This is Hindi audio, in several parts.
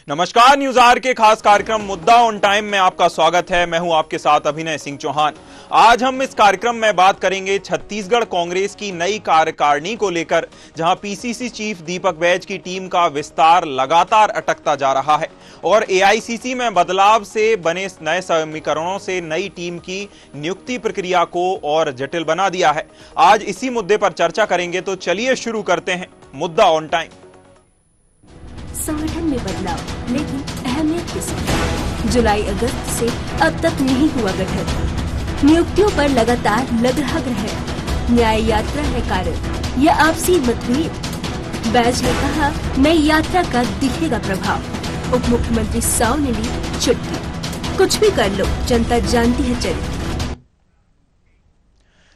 नमस्कार, न्यूज आवर के खास कार्यक्रम मुद्दा ऑन टाइम में आपका स्वागत है। मैं हूं आपके साथ अभिनय सिंह चौहान। आज हम इस कार्यक्रम में बात करेंगे छत्तीसगढ़ कांग्रेस की नई कार्यकारिणी को लेकर, जहां पीसीसी चीफ दीपक बैज की टीम का विस्तार लगातार अटकता जा रहा है और एआईसीसी में बदलाव से बने नए समीकरणों से नई टीम की नियुक्ति प्रक्रिया को और जटिल बना दिया है। आज इसी मुद्दे पर चर्चा करेंगे, तो चलिए शुरू करते हैं मुद्दा ऑन टाइम। संगठन में बदलाव, लेकिन अहमियत के साथ जुलाई अगस्त से अब तक नहीं हुआ गठन। नियुक्तियों पर लगातार लग रहा ग्रहण। न्याय यात्रा है कारण या आपसी मतभेद। बैज ने कहा, नई यात्रा का दिखेगा प्रभाव। उप मुख्यमंत्री साव ने ली छुट्टी। कुछ भी कर लो, जनता जानती है चरित्र।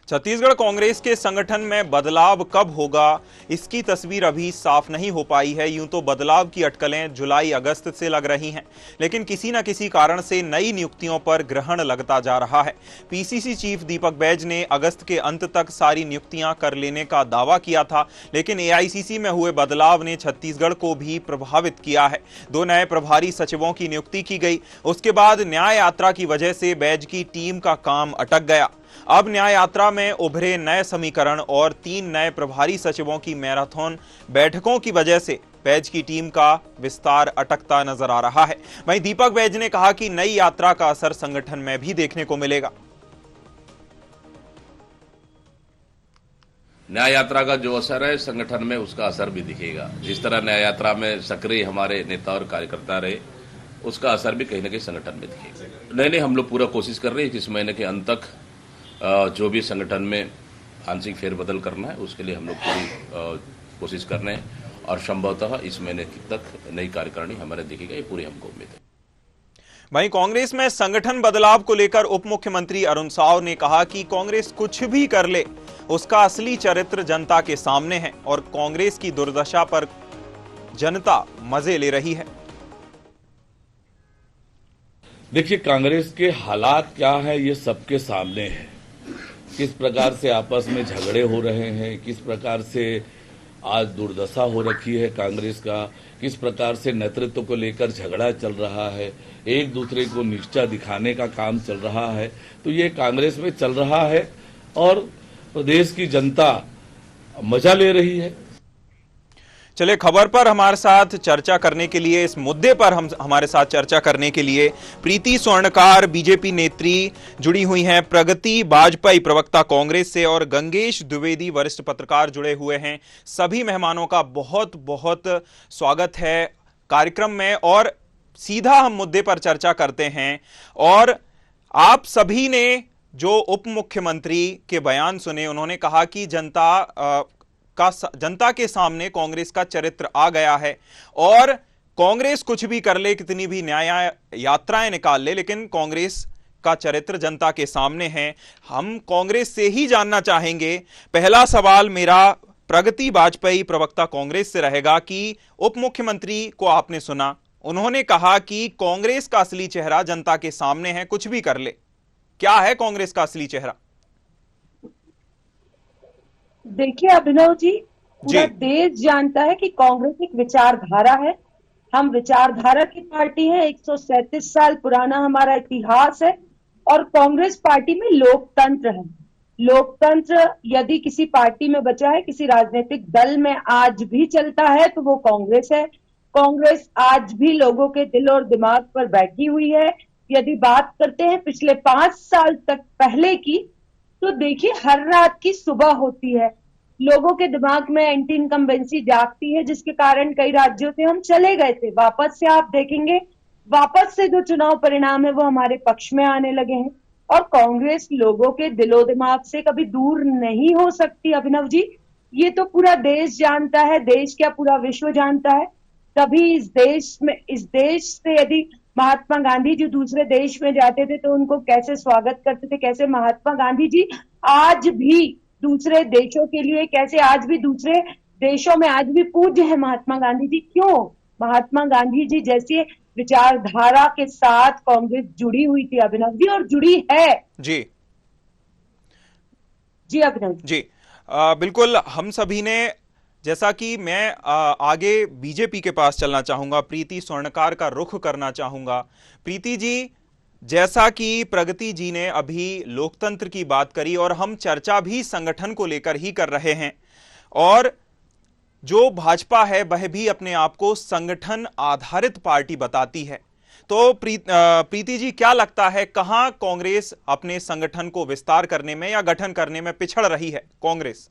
छत्तीसगढ़ कांग्रेस के संगठन में बदलाव कब होगा, इसकी तस्वीर अभी साफ नहीं हो पाई है। यूं तो बदलाव की अटकलें जुलाई अगस्त से लग रही हैं, लेकिन किसी न किसी कारण से नई नियुक्तियों पर ग्रहण लगता जा रहा है। पीसीसी चीफ दीपक बैज ने अगस्त के अंत तक सारी नियुक्तियां कर लेने का दावा किया था, लेकिन एआईसीसी में हुए बदलाव ने छत्तीसगढ़ को भी प्रभावित किया है। 2 नए प्रभारी सचिवों की नियुक्ति की गई। उसके बाद न्याय यात्रा की वजह से बैज की टीम का काम अटक गया। अब न्याय यात्रा में उभरे नए समीकरण और 3 नए प्रभारी सचिवों की मैराथन बैठकों की वजह से बैज की टीम का विस्तार अटकता नजर आ रहा है। वहीं दीपक बैज ने कहा कि नई यात्रा का असर संगठन में भी देखने को मिलेगा। न्याय यात्रा का जो असर है संगठन में, उसका असर भी दिखेगा। जिस तरह न्याय यात्रा में सक्रिय हमारे नेता और कार्यकर्ता रहे, उसका असर भी कहीं ना कहीं संगठन में दिखेगा। नहीं, हम लोग पूरा कोशिश कर रहे हैं कि इस महीने के अंत तक जो भी संगठन में आंशिक फेरबदल करना है, उसके लिए हम लोग पूरी कोशिश कर रहे हैं और संभवतः इस महीने तक नई कार्यकारिणी हमारे दिखेगा, ये पूरी हमको उम्मीद है। वहीं कांग्रेस में संगठन बदलाव को लेकर उप मुख्यमंत्री अरुण साव ने कहा कि कांग्रेस कुछ भी कर ले, उसका असली चरित्र जनता के सामने है और कांग्रेस की दुर्दशा पर जनता मजे ले रही है। देखिए, कांग्रेस के हालात क्या है ये सबके सामने है। किस प्रकार से आपस में झगड़े हो रहे हैं, किस प्रकार से आज दुर्दशा हो रखी है कांग्रेस का, किस प्रकार से नेतृत्व को लेकर झगड़ा चल रहा है, एक दूसरे को नीचा दिखाने का काम चल रहा है। तो ये कांग्रेस में चल रहा है और प्रदेश की जनता मजा ले रही है। चलिए, खबर पर हमारे साथ चर्चा करने के लिए, इस मुद्दे पर हमारे साथ चर्चा करने के लिए प्रीति स्वर्णकार बीजेपी नेत्री जुड़ी हुई हैं, प्रगति वाजपेयी प्रवक्ता कांग्रेस से और गंगेश द्विवेदी वरिष्ठ पत्रकार जुड़े हुए हैं। सभी मेहमानों का बहुत बहुत स्वागत है कार्यक्रम में और सीधा हम मुद्दे पर चर्चा करते हैं। और आप सभी ने जो उप मुख्यमंत्री के बयान सुने, उन्होंने कहा कि जनता के सामने कांग्रेस का चरित्र आ गया है और कांग्रेस कुछ भी कर ले, कितनी भी न्याय यात्राएं निकाल ले, लेकिन कांग्रेस का चरित्र जनता के सामने है। हम कांग्रेस से ही जानना चाहेंगे। पहला सवाल मेरा प्रगति वाजपेयी प्रवक्ता कांग्रेस से रहेगा कि उप मुख्यमंत्री को आपने सुना, उन्होंने कहा कि कांग्रेस का असली चेहरा जनता के सामने है, कुछ भी कर ले। क्या है कांग्रेस का असली चेहरा? देखिए अभिनव जी, पूरा देश जानता है कि कांग्रेस एक विचारधारा है। हम विचारधारा की पार्टी है। 137 साल पुराना हमारा इतिहास है और कांग्रेस पार्टी में लोकतंत्र है। लोकतंत्र यदि किसी पार्टी में बचा है, किसी राजनीतिक दल में आज भी चलता है, तो वो कांग्रेस है। कांग्रेस आज भी लोगों के दिल और दिमाग पर बैठी हुई है। यदि बात करते हैं पिछले 5 साल तक पहले की, तो देखिए हर रात की सुबह होती है, लोगों के दिमाग में एंटी इनकम्बेंसी जागती है, जिसके कारण कई राज्यों से हम चले गए थे। वापस से आप देखेंगे, वापस से जो चुनाव परिणाम है वो हमारे पक्ष में आने लगे हैं और कांग्रेस लोगों के दिलो दिमाग से कभी दूर नहीं हो सकती। अभिनव जी, ये तो पूरा देश जानता है, देश क्या पूरा विश्व जानता है। कभी इस देश से यदि महात्मा गांधी जी दूसरे देश में जाते थे तो उनको कैसे स्वागत करते थे, कैसे महात्मा गांधी जी आज भी दूसरे देशों के लिए, कैसे आज भी दूसरे देशों में आज भी पूज्य है महात्मा गांधी जी। क्यों? महात्मा गांधी जी जैसी विचारधारा के साथ कांग्रेस जुड़ी हुई थी अभिनव जी, और जुड़ी है। जी अभिनव जी, बिल्कुल। हम सभी ने जैसा कि मैं आगे बीजेपी के पास चलना चाहूंगा, प्रीति स्वर्णकार का रुख करना चाहूंगा। प्रीति जी, जैसा कि प्रगति जी ने अभी लोकतंत्र की बात करी और हम चर्चा भी संगठन को लेकर ही कर रहे हैं, और जो भाजपा है वह भी अपने आप को संगठन आधारित पार्टी बताती है। तो प्रीति जी, क्या लगता है कहां कांग्रेस अपने संगठन को विस्तार करने में या गठन करने में पिछड़ रही है कांग्रेस?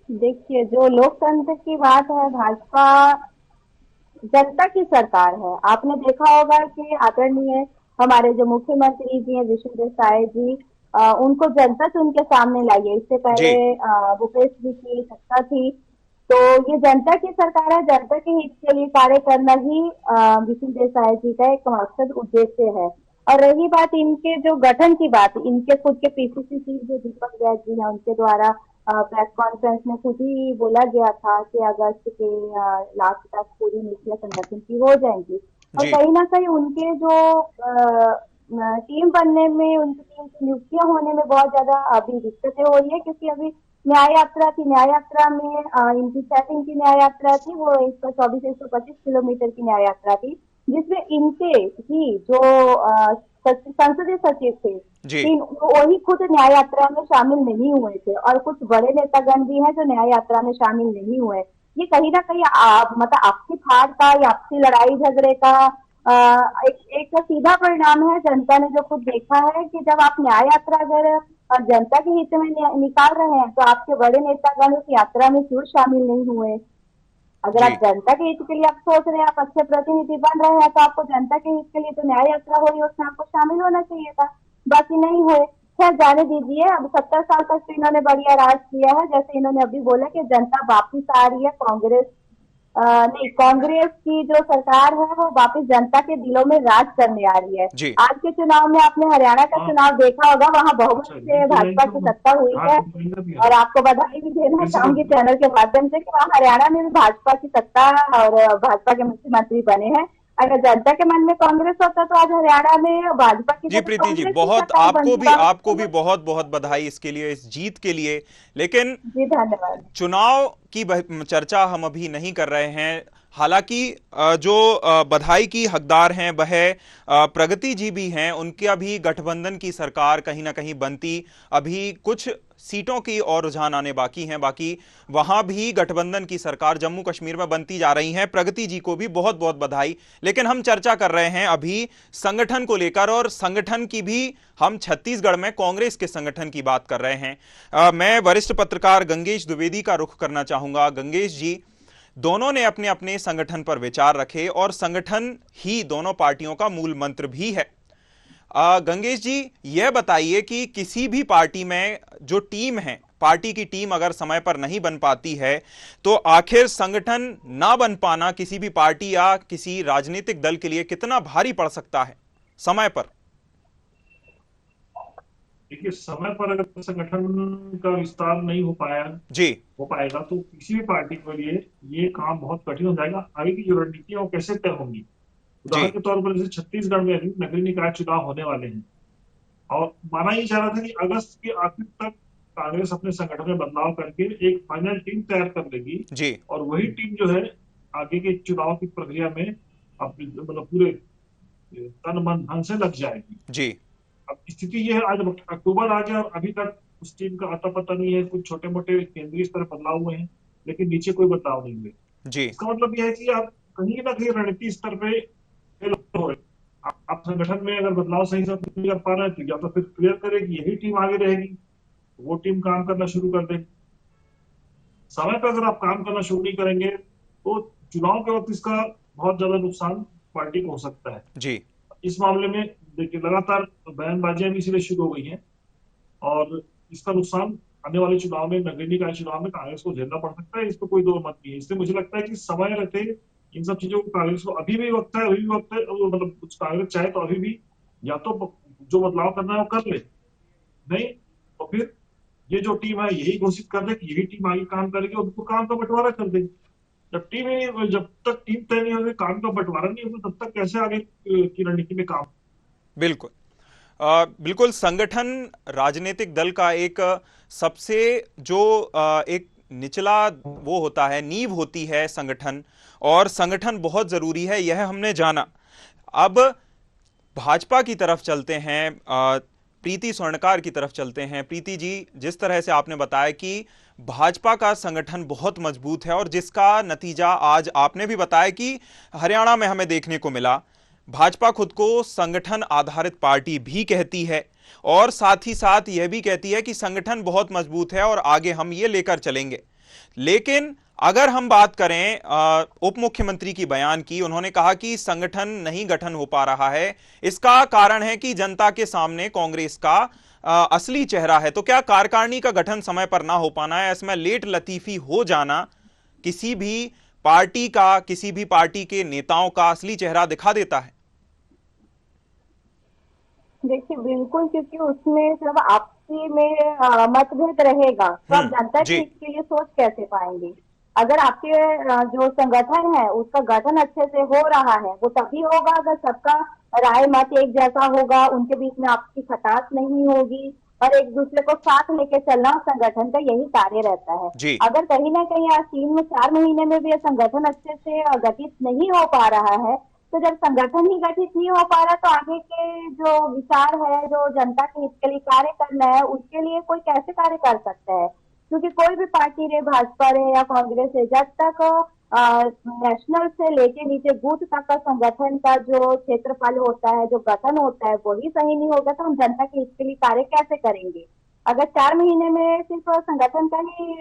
देखिए, जो लोकतंत्र की बात है, भाजपा जनता की सरकार है। आपने देखा होगा कि आदरणीय हमारे जो मुख्यमंत्री जी हैं विष्णुदेव साय जी, उनको जनता चुन के सामने लाई है। इससे पहले भूपेश जी की सत्ता थी। तो ये जनता की सरकार है, जनता के हित के लिए कार्य करना ही विष्णुदेव साय जी का एक मकसद उद्देश्य है। और रही बात इनके जो गठन की बात, इनके खुद के पीसीसी चीफ जो दीपक व्यास जी हैं, उनके द्वारा प्रेस कॉन्फ्रेंस में खुद ही बोला गया था कि अगस्त के लास्ट तक पूरी नीतियां संगठन की हो जाएंगी। और कहीं ना कहीं उनके जो टीम बनने में, उनकी टीम की नियुक्तियां होने में बहुत ज्यादा अभी दिक्कतें हो रही है, क्योंकि अभी न्याय यात्रा थी। न्याय यात्रा में इनकी 6 दिन की न्याय यात्रा थी, वो 124 125 किलोमीटर की न्याय यात्रा थी, जिसमें इनके ही जो संसदीय सचिव थे वही खुद न्याय यात्रा में शामिल नहीं हुए थे, और कुछ बड़े नेतागण भी हैं जो न्याय यात्रा में शामिल नहीं हुए। ये कहीं ना कहीं मतलब आपसी फाड़ का या आपसी लड़ाई झगड़े का एक सीधा परिणाम है। जनता ने जो खुद देखा है कि जब आप न्याय यात्रा अगर जनता के हित में निकाल रहे हैं, तो आपके बड़े नेतागण उस यात्रा में क्यों शामिल नहीं हुए? अगर आप जनता के हित के लिए आप सोच रहे हैं, आप अच्छे प्रतिनिधि बन रहे हैं, तो आपको जनता के हित के लिए तो न्याय यात्रा हो रही है, उसमें आपको शामिल होना चाहिए था, बाकी नहीं हुए। खैर, जाने दीजिए। अब 70 साल तक तो इन्होंने बढ़िया राज किया है। जैसे इन्होंने अभी बोला कि जनता वापिस आ रही है, कांग्रेस की जो सरकार है वो वापिस जनता के दिलों में राज करने आ रही है। आज के चुनाव में आपने हरियाणा का चुनाव देखा होगा, वहाँ बहुमत से भाजपा की सत्ता हुई है, और आपको बधाई भी देना चाहूंगी चैनल के माध्यम से कि वहाँ हरियाणा में भी भाजपा की सत्ता और भाजपा के मुख्यमंत्री बने हैं। अगर जनता के मन में कांग्रेस होता तो आज हरियाणा में भाजपा की। जी प्रीति जी, बहुत आपको भी बहुत बहुत बधाई इसके लिए, इस जीत के लिए। लेकिन जी धन्यवाद। चुनाव की चर्चा हम अभी नहीं कर रहे हैं। हालांकि जो बधाई की हकदार हैं वह प्रगति जी भी हैं, उनका भी गठबंधन की सरकार कहीं ना कहीं बनती, अभी कुछ सीटों की और रुझान आने बाकी हैं, बाकी वहां भी गठबंधन की सरकार जम्मू कश्मीर में बनती जा रही है। प्रगति जी को भी बहुत बहुत बधाई। लेकिन हम चर्चा कर रहे हैं अभी संगठन को लेकर, और संगठन की भी हम छत्तीसगढ़ में कांग्रेस के संगठन की बात कर रहे हैं। मैं वरिष्ठ पत्रकार गंगेश द्विवेदी का रुख करना चाहूंगा। गंगेश जी, दोनों ने अपने अपने संगठन पर विचार रखे और संगठन ही दोनों पार्टियों का मूल मंत्र भी है। गंगेश जी, यह बताइए कि किसी भी पार्टी में जो टीम है, पार्टी की टीम अगर समय पर नहीं बन पाती है, तो आखिर संगठन ना बन पाना किसी भी पार्टी या किसी राजनीतिक दल के लिए कितना भारी पड़ सकता है समय पर? देखिए, समय पर अगर संगठन का विस्तार नहीं हो पाएगा तो किसी भी पार्टी के लिए ये काम बहुत कठिन हो जाएगा। आगे की जो रणनीतियां वो कैसे तय होंगी? उदाहरण के तौर पर जैसे छत्तीसगढ़ में अभी नगरीय निकाय चुनाव होने वाले हैं, और माना ही जा रहा था कि अगस्त के आखिर तक कांग्रेस अपने संगठन में बदलाव करके एक फाइनल टीम तैयार कर लेगी, और वही टीम जो है आगे के चुनाव की प्रक्रिया में अपनी मतलब पूरे तन मन धन से लग जाएगी। अब स्थिति ये है, आज अक्टूबर आ गया और अभी तक उस टीम का अता पता नहीं है। कुछ छोटे मोटे केंद्रीय स्तर बदलाव हुए हैं, लेकिन नीचे कोई बदलाव नहीं हुए। इसका मतलब यह है कि आप कहीं ना कहीं रणनीति स्तर पे हो रहे, आप संगठन में अगर बदलाव सही से नहीं कर पा रहे हैं, तो या तो फिर क्लियर करें कि यही टीम आगे रहेगी, वो टीम काम करना शुरू कर देगी। समय पर अगर आप काम करना शुरू नहीं करेंगे तो चुनाव के वक्त इसका बहुत ज्यादा नुकसान पार्टी को हो सकता है। इस मामले में देखिए, लगातार बयानबाजियां भी इसलिए शुरू हो गई हैं, और इसका नुकसान आने वाले चुनाव में, नगरीय निकाय चुनाव में कांग्रेस को झेलना पड़ सकता है। इस पर कोई दो मत नहीं है। इसलिए मुझे लगता है कि समय रहते इन सब चीजों को कांग्रेस को अभी भी वक्त है, मतलब कुछ कांग्रेस चाहे तो अभी भी या तो जो बदलाव करना है वो कर ले, नहीं तो फिर ये जो टीम है यही घोषित कर दे कि यही टीम आगे काम करेगी, और उनको काम का बंटवारा कर देगी। जब तक टीम तय नहीं होगी, काम का बंटवारा नहीं होगा, तब तक कैसे आगे की रणनीति में काम? बिल्कुल। बिल्कुल, संगठन राजनीतिक दल का एक सबसे जो एक निचला वो होता है, नींव होती है संगठन, और संगठन बहुत जरूरी है, यह हमने जाना। अब भाजपा की तरफ चलते हैं, प्रीति स्वर्णकार की तरफ चलते हैं। प्रीति जी, जिस तरह से आपने बताया कि भाजपा का संगठन बहुत मजबूत है और जिसका नतीजा आज आपने भी बताया कि हरियाणा में हमें देखने को मिला। भाजपा खुद को संगठन आधारित पार्टी भी कहती है और साथ ही साथ यह भी कहती है कि संगठन बहुत मजबूत है और आगे हम ये लेकर चलेंगे। लेकिन अगर हम बात करें उप मुख्यमंत्री की बयान की, उन्होंने कहा कि संगठन नहीं गठन हो पा रहा है, इसका कारण है कि जनता के सामने कांग्रेस का असली चेहरा है। तो क्या कार्यकारिणी का गठन समय पर ना हो पाना है, इसमें लेट लतीफी हो जाना किसी भी पार्टी का, किसी भी पार्टी के नेताओं का असली चेहरा दिखा देता है? देखिए, बिल्कुल, क्योंकि उसमें जब आपसी में मतभेद रहेगा तो आप जनता की इसके लिए सोच कैसे पाएंगे। अगर आपके जो संगठन है उसका गठन अच्छे से हो रहा है, वो तभी होगा अगर सबका राय मत एक जैसा होगा, उनके बीच में आपसी खटास नहीं होगी और एक दूसरे को साथ लेके चलना संगठन का यही कार्य रहता है। अगर कहीं ना कहीं आज 3-4 महीने में भी संगठन अच्छे से गठित नहीं हो पा रहा है, तो जब संगठन ही गठित नहीं हो पा रहा तो आगे के जो विचार है, जो जनता के हित के लिए कार्य करना है, उसके लिए कोई कैसे कार्य कर सकता है? क्योंकि कोई भी पार्टी रहे, भाजपा रहे या कांग्रेस है, जब तक नेशनल से लेके नीचे बूथ तक का संगठन का जो क्षेत्रफल होता है, जो गठन होता है, वही सही नहीं होगा तो हम जनता के हित के लिए कार्य कैसे करेंगे? अगर 4 महीने में सिर्फ संगठन का ही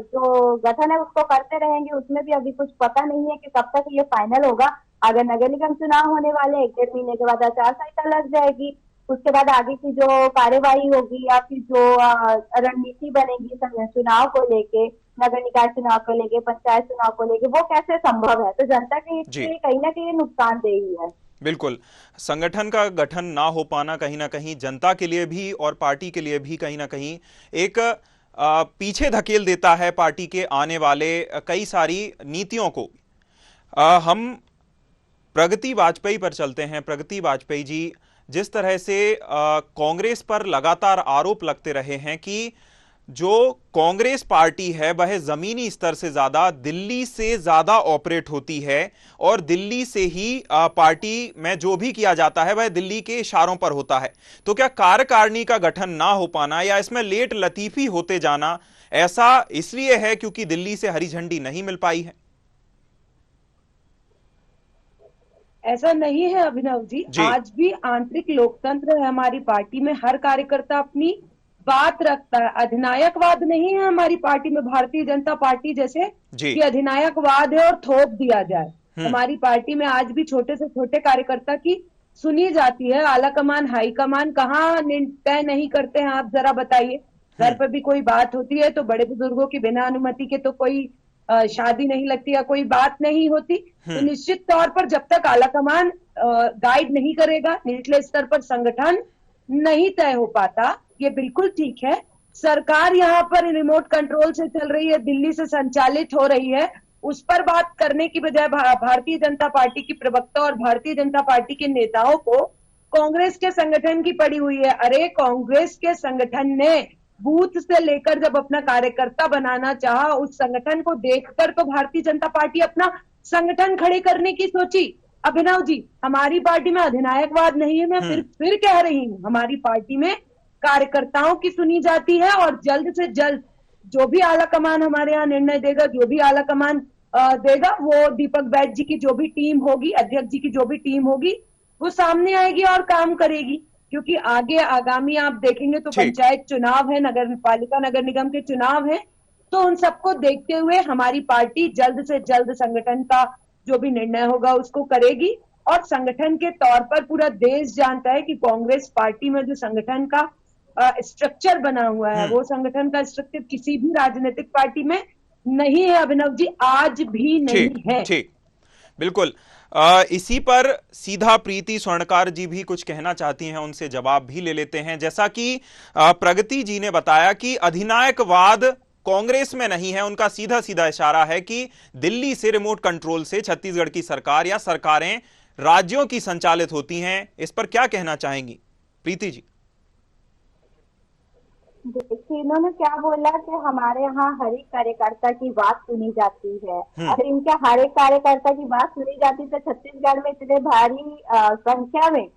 जो गठन है उसको करते रहेंगे, उसमें भी अभी कुछ पता नहीं है कि कब तक ये फाइनल होगा। अगर नगर निगम चुनाव होने वाले 1-1.5 महीने के बाद आचार संहिता लग जाएगी, उसके बाद आगे की जो कार्यवाही होगी या फिर जो रणनीति बनेगी चुनाव को लेके, नगर निकाय चुनाव को लेके, पंचायत चुनाव को लेके, वो कैसे संभव है? तो जनता के इससे कहीं ना कहीं नुकसानदेही है। बिल्कुल, संगठन का गठन ना हो पाना कहीं ना कहीं जनता के लिए भी और पार्टी के लिए भी कहीं ना कहीं एक पीछे धकेल देता है पार्टी के आने वाले कई सारी नीतियों को। हम प्रगति वाजपेयी पर चलते हैं। प्रगति वाजपेयी जी, जिस तरह से कांग्रेस पर लगातार आरोप लगते रहे हैं कि जो कांग्रेस पार्टी है वह जमीनी स्तर से ज्यादा दिल्ली से ज्यादा ऑपरेट होती है और दिल्ली से ही पार्टी में जो भी किया जाता है वह दिल्ली के इशारों पर होता है, तो क्या कार्यकारिणी का गठन ना हो पाना या इसमें लेट लतीफी होते जाना ऐसा इसलिए है क्योंकि दिल्ली से हरी झंडी नहीं मिल पाई है? ऐसा नहीं है अभिनव जी, आज भी आंतरिक लोकतंत्र है हमारी पार्टी में। हर कार्यकर्ता अपनी बात रखता है। अधिनायकवाद नहीं है हमारी पार्टी में, भारतीय जनता पार्टी जैसे कि अधिनायकवाद है और थोप दिया जाए। हमारी पार्टी में आज भी छोटे से छोटे कार्यकर्ता की सुनी जाती है। आला कमान, हाई कमान कहाँ तय नहीं करते हैं, आप जरा बताइए। घर पर भी कोई बात होती है तो बड़े बुजुर्गों की बिना अनुमति के तो कोई शादी नहीं लगती या कोई बात नहीं होती। तो निश्चित तौर पर जब तक आला कमान गाइड नहीं करेगा, निचले स्तर पर संगठन नहीं तय हो पाता। ये बिल्कुल ठीक है, सरकार यहाँ पर रिमोट कंट्रोल से चल रही है, दिल्ली से संचालित हो रही है, उस पर बात करने की बजाय भारतीय जनता पार्टी की प्रवक्ता और भारतीय जनता पार्टी के नेताओं को कांग्रेस के संगठन की पड़ी हुई है। अरे कांग्रेस के संगठन ने बूथ से लेकर जब अपना कार्यकर्ता बनाना चाहा, उस संगठन को देखकर तो भारतीय जनता पार्टी अपना संगठन खड़े करने की सोची। अभिनव जी, हमारी पार्टी में अधिनायकवाद नहीं है, मैं फिर कह रही हूँ, हमारी पार्टी में कार्यकर्ताओं की सुनी जाती है और जल्द से जल्द जो भी आला कमान हमारे यहाँ निर्णय देगा, जो भी आला कमान देगा, वो दीपक बैज जी की जो भी टीम होगी, अध्यक्ष जी की जो भी टीम होगी, वो सामने आएगी और काम करेगी। क्योंकि आगे आगामी आप देखेंगे तो पंचायत चुनाव है, नगर पालिका नगर निगम के चुनाव है, तो उन सबको देखते हुए हमारी पार्टी जल्द से जल्द संगठन का जो भी निर्णय होगा उसको करेगी। और संगठन के तौर पर पूरा देश जानता है कि कांग्रेस पार्टी में जो संगठन का स्ट्रक्चर बना हुआ है, वो संगठन का स्ट्रक्चर किसी भी राजनीतिक पार्टी में नहीं है अभिनव जी, आज भी नहीं है। ठीक, बिल्कुल। इसी पर सीधा प्रीति स्वर्णकार जी भी कुछ कहना चाहती हैं, उनसे जवाब भी ले लेते हैं। जैसा कि प्रगति जी ने बताया कि अधिनायकवाद कांग्रेस में नहीं है, उनका सीधा सीधा इशारा है कि दिल्ली से रिमोट कंट्रोल से छत्तीसगढ़ की सरकार या सरकारें राज्यों की संचालित होती हैं। इस पर क्या कहना चाहेंगी? प्रीति जी। देखिए, इन्होंने क्या बोला कि हमारे यहाँ हर एक कार्यकर्ता की बात सुनी जाती है। अगर इनके हर एक कार्यकर्ता की बात सुनी जाती तो छत्तीसगढ़ में इतने भारी संख्या में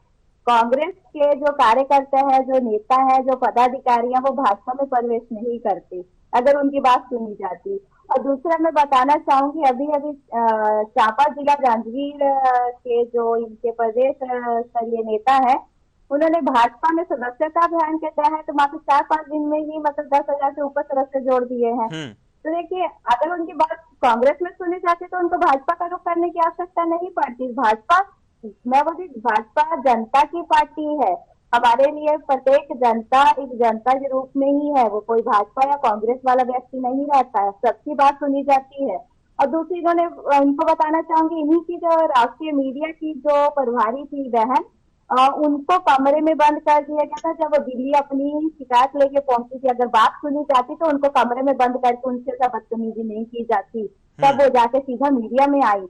कांग्रेस के जो कार्यकर्ता है, जो नेता है, जो पदाधिकारी हैं, वो भाजपा में प्रवेश नहीं करते अगर उनकी बात सुनी जाती। और दूसरा मैं बताना चाहूंगी, अभी अभी चांपा जिला जांजगीर के जो इनके प्रदेश स्तरीय नेता है, उन्होंने भाजपा में सदस्यता अभियान के तहत मात्र 4-5 दिन में ही मतलब 10,000 से ऊपर सदस्य जोड़ दिए हैं। तो देखिए, अगर उनकी बात कांग्रेस में सुनी जाती तो उनको भाजपा का रुख करने की आवश्यकता नहीं पड़ती। भाजपा जनता की पार्टी है। हमारे लिए प्रत्येक जनता एक जनता के रूप में ही है, वो कोई भाजपा या कांग्रेस वाला व्यक्ति नहीं रहता है, सबकी बात सुनी जाती है। और दूसरी, इन्होंने इनको बताना चाहूंगी, इन्हीं की जो राष्ट्रीय मीडिया की जो प्रभारी थी बहन, उनको कमरे में बंद कर दिया गया था। जब वो दिल्ली अपनी शिकायत लेके पहुंची थी, अगर बात सुनी जाती तो उनको कमरे में बंद करके उनसे सब बदतमीजी नहीं की जाती, तब वो जाके सीधा मीडिया में आई।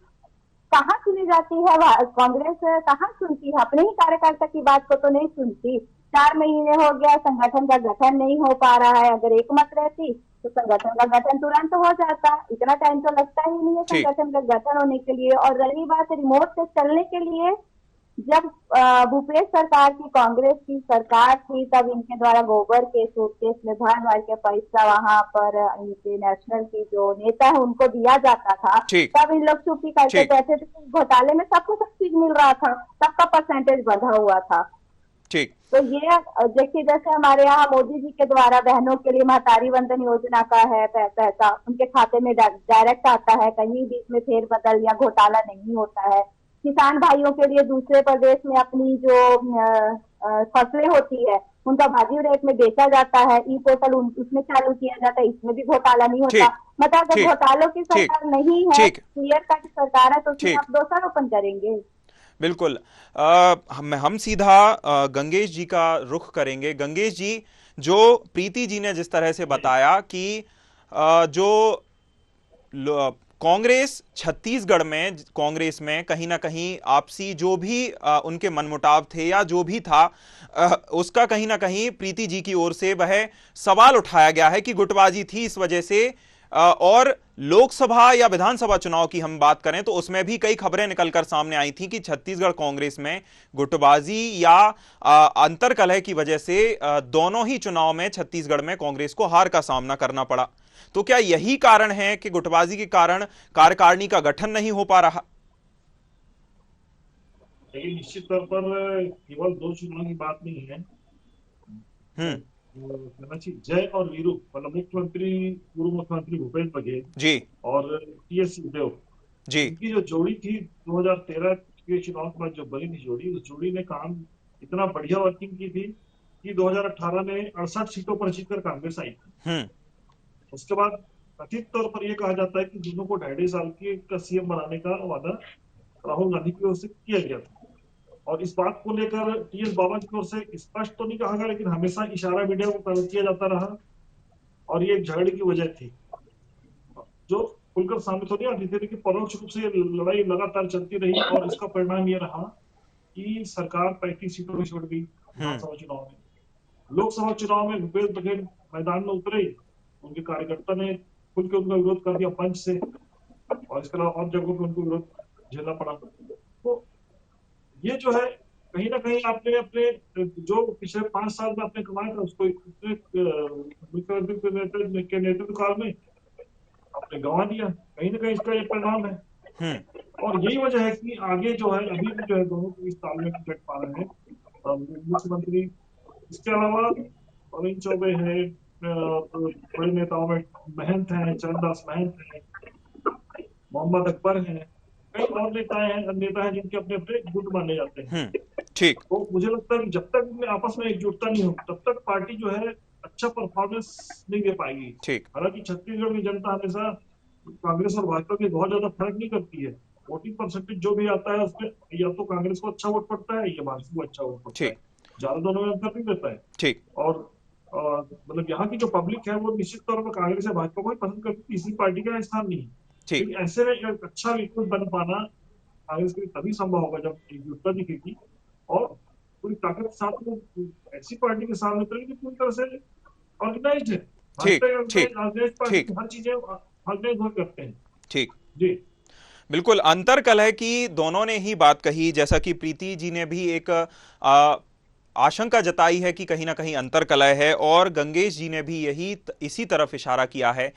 कहाँ सुनी जाती है कांग्रेस, कहाँ सुनती है? अपने ही कार्यकर्ता की बात को तो नहीं सुनती। 4 महीने हो गया, संगठन का गठन नहीं हो पा रहा है। अगर एक मत रहती तो संगठन का गठन तुरंत हो जाता, इतना टाइम तो लगता ही नहीं है संगठन का गठन होने के लिए। और रही बात रिमोट से चलने के लिए, जब भूपेश सरकार की कांग्रेस की सरकार थी, तब इनके द्वारा गोबर के सूटकेस में भर के पैसा वहां पर इनके नेशनल की जो नेता है उनको दिया जाता था। तब इन लोग चुप्पी करके बैठे थे। घोटाले में सबको सब चीज मिल रहा था, सबका परसेंटेज बढ़ा हुआ था। ठीक। तो ये देखिए, जैसे हमारे यहाँ मोदी जी के द्वारा बहनों के लिए महतारी वंदन योजना का है, पैसा उनके खाते में डायरेक्ट आता है, कहीं बीच में फेरबदल या घोटाला नहीं होता है। किसान भाइयों के लिए दूसरे प्रदेश में अपनी जो फसलें होती है उनका वाजिब रेट में बेचा जाता है, ई पोर्टल उसमें चालू किया जाता है, इसमें भी घोटाला नहीं होता। मतलब अगर घोटालों की सरकार नहीं है, क्लियर कट सरकार है, तो उसमें आप दोषारोपण करेंगे। बिल्कुल। हम सीधा गंगेश जी का रुख करेंगे। गंगेश जी, जो प्रीति जी ने जिस तरह से बताया कि जो कांग्रेस छत्तीसगढ़ में, कांग्रेस में कहीं ना कहीं आपसी जो भी उनके मनमुटाव थे या जो भी था, उसका कहीं ना कहीं प्रीति जी की ओर से वह सवाल उठाया गया है कि गुटबाजी थी इस वजह से। और लोकसभा या विधानसभा चुनाव की हम बात करें तो उसमें भी कई खबरें निकलकर सामने आई थी कि छत्तीसगढ़ कांग्रेस में गुटबाजी या अंतर्कलह की वजह से दोनों ही चुनाव में छत्तीसगढ़ में कांग्रेस को हार का सामना करना पड़ा। तो क्या यही कारण है कि गुटबाजी के कारण कार्यकारिणी का गठन नहीं हो पा रहा? निश्चित तौर पर केवल 2 चुनाव की बात नहीं है। जय और वीरू, मतलब मुख्यमंत्री, पूर्व मुख्यमंत्री भूपेश बघेल जी और टी.एस. सिंहदेव जी की जो जोड़ी थी 2013 के चुनाव के बाद जो बनी थी जोड़ी, उस जोड़ी ने काम इतना बढ़िया वर्किंग की थी कि 2018 में 68 सीटों पर जीतकर कांग्रेस आई थी। उसके बाद कथित तौर पर यह कहा जाता है कि दोनों को 2.5 साल का सीएम बनाने का वादा राहुल गांधी की ओर से किया गया था। और इस बात को लेकर टी.एस. बाबा की ओर से स्पष्ट तो नहीं कहा गया, लेकिन हमेशा इशारा मीडिया को कर किया जाता रहा और ये एक झगड़े की वजह थी जो खुलकर साबित होती आती थी। लेकिन परोक्ष रूप से लड़ाई लगातार चलती रही और इसका परिणाम ये रहा कि सरकार 35 सीटों में छोड़ गई विधानसभा चुनाव में। लोकसभा चुनाव में भूपेश बघेल मैदान में उतरे, उनके कार्यकर्ता ने खुल के उनका विरोध कर दिया पंच से, और इसके अलावा और जगहों पर उनको विरोध झेलना पड़ा। तो ये जो है कहीं ना कहीं आपने अपने जो पिछले 5 साल में आपने कमाया था उसको मुख्यमंत्री के नेतृत्व काल में आपने गंवा दिया। कहीं ना कहीं इसका ये परिणाम है और यही वजह है कि आगे जो है अभी भी जो है दोनों को इस तालमेल में बैठ पा रहे हैं मुख्यमंत्री। इसके अलावा अरविंद चौबे है, बड़े नेताओं में महंत हैं, चरणदास महंत हैं, मोहम्मद अकबर हैं, कई और नेता हैं जिनके अपने अपने गुट माने जाते हैं। ठीक। तो मुझे लगता है कि जब तक उनमें आपस में एकजुटता नहीं हो तब तक पार्टी जो है अच्छा परफॉर्मेंस नहीं दे पाएगी। ठीक। हालांकि छत्तीसगढ़ की जनता हमेशा कांग्रेस और भाजपा में बहुत ज्यादा फर्क नहीं करती है। वोटिंग परसेंटेज जो भी आता है उसमें या तो कांग्रेस को अच्छा वोट पड़ता है या भाजपा को अच्छा वोट पड़ता है, ज्यादा दोनों में अंतर नहीं देता है। ठीक। और मतलब यहाँ की जो पब्लिक है वो निश्चित तौर पर कांग्रेस या भाजपा को ही पसंद करती है, तीसरी पार्टी का स्थान नहीं। ठीक। ऐसे में एक अच्छा लिक्विड बन पाना कांग्रेस के लिए तभी संभव होगा जब एकजुटता दिखेगी और पूरी ताकत के साथ वो ऐसी पार्टी के सामने उतरेगी पूरी तरह से ऑर्गेनाइज्ड है। ठीक ठीक ऑर्गेनाइज्ड पार्टी ठीक हर चीजें ऑर्गेनाइज करते हैं। ठीक जी बिल्कुल अंतर कल है कि दोनों ने ही बात कही, जैसा कि प्रीति जी ने भी एक आशंका जताई है कि कहीं ना कहीं अंतर कलह है, और गंगेश जी ने भी इसी तरफ इशारा किया है।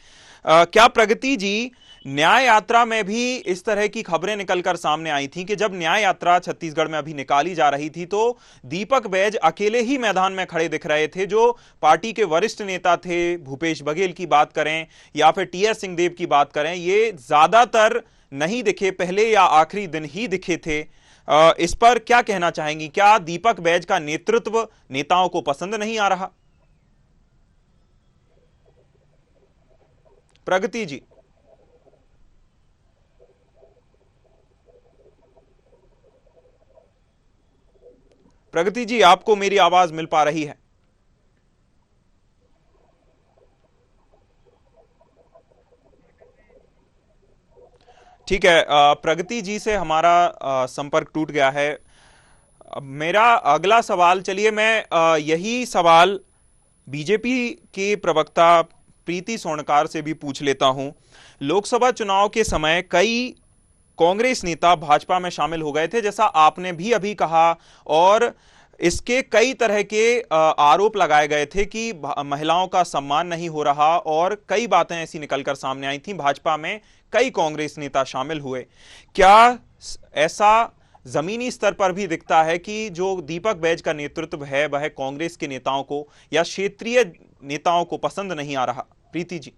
क्या प्रगति जी, न्याय यात्रा में भी इस तरह की खबरें निकलकर सामने आई थी कि जब न्याय यात्रा छत्तीसगढ़ में अभी निकाली जा रही थी तो दीपक बैज अकेले ही मैदान में खड़े दिख रहे थे। जो पार्टी के वरिष्ठ नेता थे, भूपेश बघेल की बात करें या फिर टी.एस. सिंहदेव की बात करें, ये ज्यादातर नहीं दिखे, पहले या आखिरी दिन ही दिखे थे। इस पर क्या कहना चाहेंगी? क्या दीपक बैज का नेतृत्व नेताओं को पसंद नहीं आ रहा? प्रगति जी। प्रगति जी, आपको मेरी आवाज मिल पा रही है? ठीक है, प्रगति जी से हमारा संपर्क टूट गया है। मेरा अगला सवाल, चलिए मैं यही सवाल बीजेपी के प्रवक्ता प्रीति सोनकार से भी पूछ लेता हूं। लोकसभा चुनाव के समय कई कांग्रेस नेता भाजपा में शामिल हो गए थे, जैसा आपने भी अभी कहा, और इसके कई तरह के आरोप लगाए गए थे कि महिलाओं का सम्मान नहीं हो रहा, और कई बातें ऐसी निकलकर सामने आई थी। भाजपा में कई कांग्रेस नेता शामिल हुए। क्या ऐसा जमीनी स्तर पर भी दिखता है कि जो दीपक बैज का नेतृत्व है वह कांग्रेस के नेताओं को या क्षेत्रीय नेताओं को पसंद नहीं आ रहा? प्रीति जी।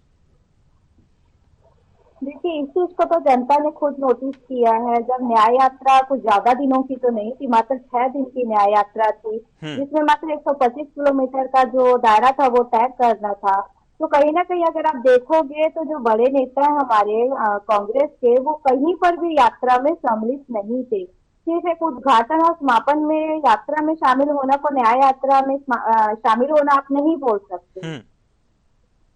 देखिए, इस चीज को तो जनता ने खुद नोटिस किया है। जब न्याय यात्रा कुछ ज्यादा दिनों की तो नहीं थी, मात्र 6 दिन की न्याय यात्रा थी, जिसमें मात्र 125 किलोमीटर का जो दायरा था वो तय करना था। तो कहीं ना कहीं अगर आप देखोगे तो जो बड़े नेता हैं हमारे कांग्रेस के, वो कहीं पर भी यात्रा में सम्मिलित नहीं थे। सिर्फ एक उद्घाटन और समापन में यात्रा में शामिल होना को न्याय यात्रा में शामिल होना आप नहीं बोल सकते,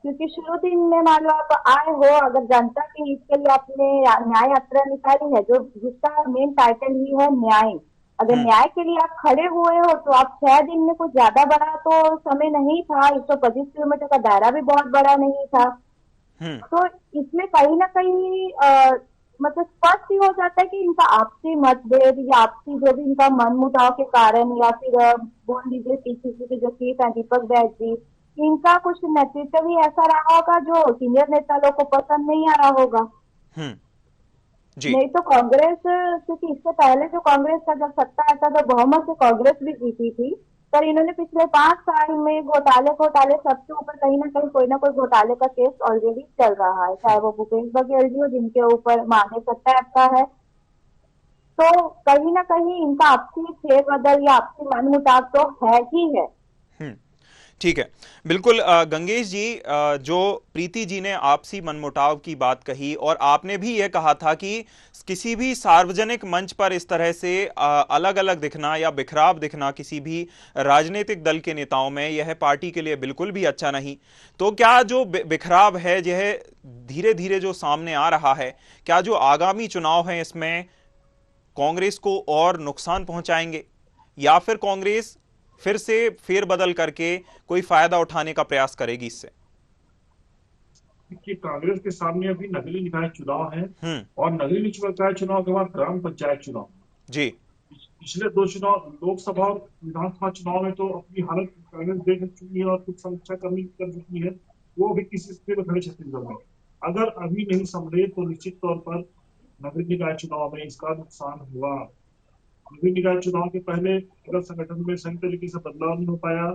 क्योंकि शुरू दिन में मान लो आप आए हो, अगर जनता के हित के लिए आपने न्याय यात्रा निकाली है, जो जिसका मेन टाइटल ही है न्याय, अगर न्याय के लिए आप खड़े हुए हो तो आप 6 दिन में कुछ ज्यादा बड़ा तो समय नहीं था। 125 किलोमीटर का दायरा भी बहुत बड़ा नहीं था। तो इसमें कहीं ना कहीं मतलब स्पष्ट ही हो जाता है कि इनका आपसी मतभेद या आपसी जो भी इनका मनमुटाव के कारण, या फिर बोल लीजिए पीसीसी के जो चीफ है दीपक बैज जी, इनका कुछ नेतृत्व भी ऐसा रहा होगा जो सीनियर नेता लोग को पसंद नहीं आ रहा होगा। जी। नहीं तो कांग्रेस, क्योंकि इससे पहले जो कांग्रेस का जब सत्ता आता तो बहुमत से कांग्रेस भी जीती थी, पर इन्होंने पिछले 5 साल में घोटाले सबके ऊपर कहीं ना कोई घोटाले का केस ऑलरेडी चल रहा है, चाहे वो भूपेश बघेल जी हो जिनके ऊपर मांगे सत्ता आपका है। तो कहीं ना कहीं इनका आपसी फेरबदल या आपसी मनमुटाव तो है ही है। ठीक है, बिल्कुल। गंगेश जी, जो प्रीति जी ने आपसी मनमुटाव की बात कही, और आपने भी यह कहा था कि किसी भी सार्वजनिक मंच पर इस तरह से अलग अलग दिखना या बिखराव दिखना किसी भी राजनीतिक दल के नेताओं में, यह पार्टी के लिए बिल्कुल भी अच्छा नहीं। तो क्या जो बिखराव है यह धीरे धीरे जो सामने आ रहा है, क्या जो आगामी चुनाव है इसमें कांग्रेस को और नुकसान पहुंचाएंगे, या फिर कांग्रेस फिर से फेरबदल करके कोई फायदा उठाने का प्रयास करेगी इससे? कि कांग्रेस के सामने अभी नगरीय निकाय चुनाव है, और नगरीय निकाय चुनाव के बाद ग्राम पंचायत चुनाव जी। पिछले 2 चुनाव, लोकसभा और विधानसभा चुनाव में तो अपनी हालत कांग्रेस देख चुकी है और कुछ समीक्षा कर चुकी है। वो अभी किसी स्थिति में खड़े छत्तीसगढ़ में अगर अभी नहीं संभले तो निश्चित तौर पर नगरीय निकाय चुनाव में इसका नुकसान हुआ। नगरीय निकाय चुनाव के पहले अगर संगठन में सही तरीके से बदलाव नहीं हो पाया,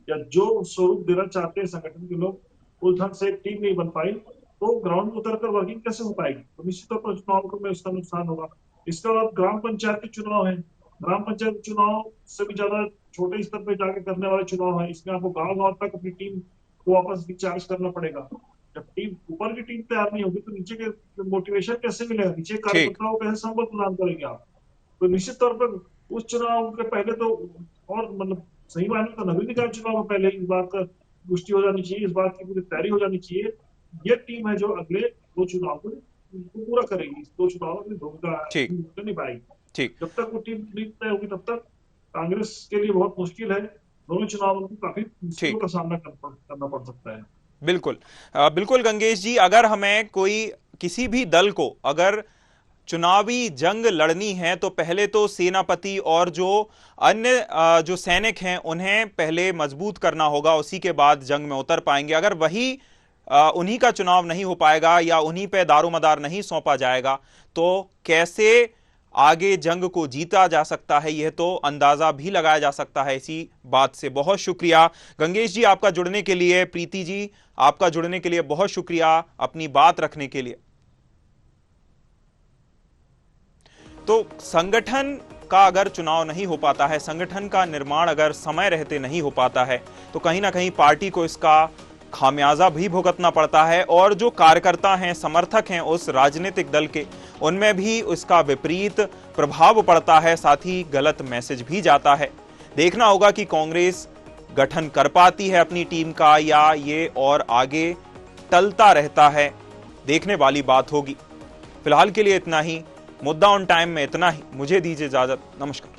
या जो स्वरूप देना चाहते हैं संगठन के लोग, उस ढंग से टीम नहीं बन पाई, तो ग्राउंड में उतरकर वर्किंग कैसे हो पाएगी? तो निश्चित तौर पर चुनाव में उसका नुकसान होगा। इसके बाद ग्राम पंचायत के चुनाव है। ग्राम पंचायत चुनाव से भी ज्यादा छोटे स्तर पर जाके करने वाले चुनाव है। इसमें आपको गाँव तक अपनी टीम को वापस रिचार्ज करना पड़ेगा। जब टीम ऊपर की टीम तैयार नहीं होगी तो नीचे के मोटिवेशन कैसे मिलेगा? नीचे कार्यकर्ताओं को कैसे संबल प्रदान करेंगे आप? तो निश्चित तौर पर उस चुनाव के पहले तो, और मतलब सही मायने तो नगरीय निकाय चुनाव में पहले इस बात का पुष्टि हो जानी चाहिए, इस बात की पूरी तैयारी हो जानी चाहिए। ये टीम है जो अगले 2 चुनाव को पूरा करेगी। 2 चुनाव में भूमिका निभाएगी। जब तक वो टीम तय होगी तब तक कांग्रेस के लिए बहुत मुश्किल है। दोनों चुनावों को काफी मुश्किलों का सामना करना पड़ सकता है। बिल्कुल बिल्कुल गंगेश जी, अगर हमें किसी भी दल को अगर चुनावी जंग लड़नी है तो पहले तो सेनापति और जो अन्य जो सैनिक हैं उन्हें पहले मजबूत करना होगा, उसी के बाद जंग में उतर पाएंगे। अगर वही उन्हीं का चुनाव नहीं हो पाएगा या उन्हीं पे दारोमदार नहीं सौंपा जाएगा तो कैसे आगे जंग को जीता जा सकता है, यह तो अंदाजा भी लगाया जा सकता है इसी बात से। बहुत शुक्रिया गंगेश जी आपका जुड़ने के लिए, प्रीति जी आपका जुड़ने के लिए बहुत शुक्रिया, अपनी बात रखने के लिए। तो संगठन का अगर चुनाव नहीं हो पाता है, संगठन का निर्माण अगर समय रहते नहीं हो पाता है तो कहीं ना कहीं पार्टी को इसका खामियाजा भी भुगतना पड़ता है और जो कार्यकर्ता हैं, समर्थक हैं उस राजनीतिक दल के, उनमें भी उसका विपरीत प्रभाव पड़ता है, साथ ही गलत मैसेज भी जाता है। देखना होगा कि कांग्रेस गठन कर पाती है अपनी टीम का या ये और आगे टलता रहता है, देखने वाली बात होगी। फिलहाल के लिए इतना ही, मुद्दा ऑन टाइम में इतना ही। मुझे दीजिए इजाजत, नमस्कार।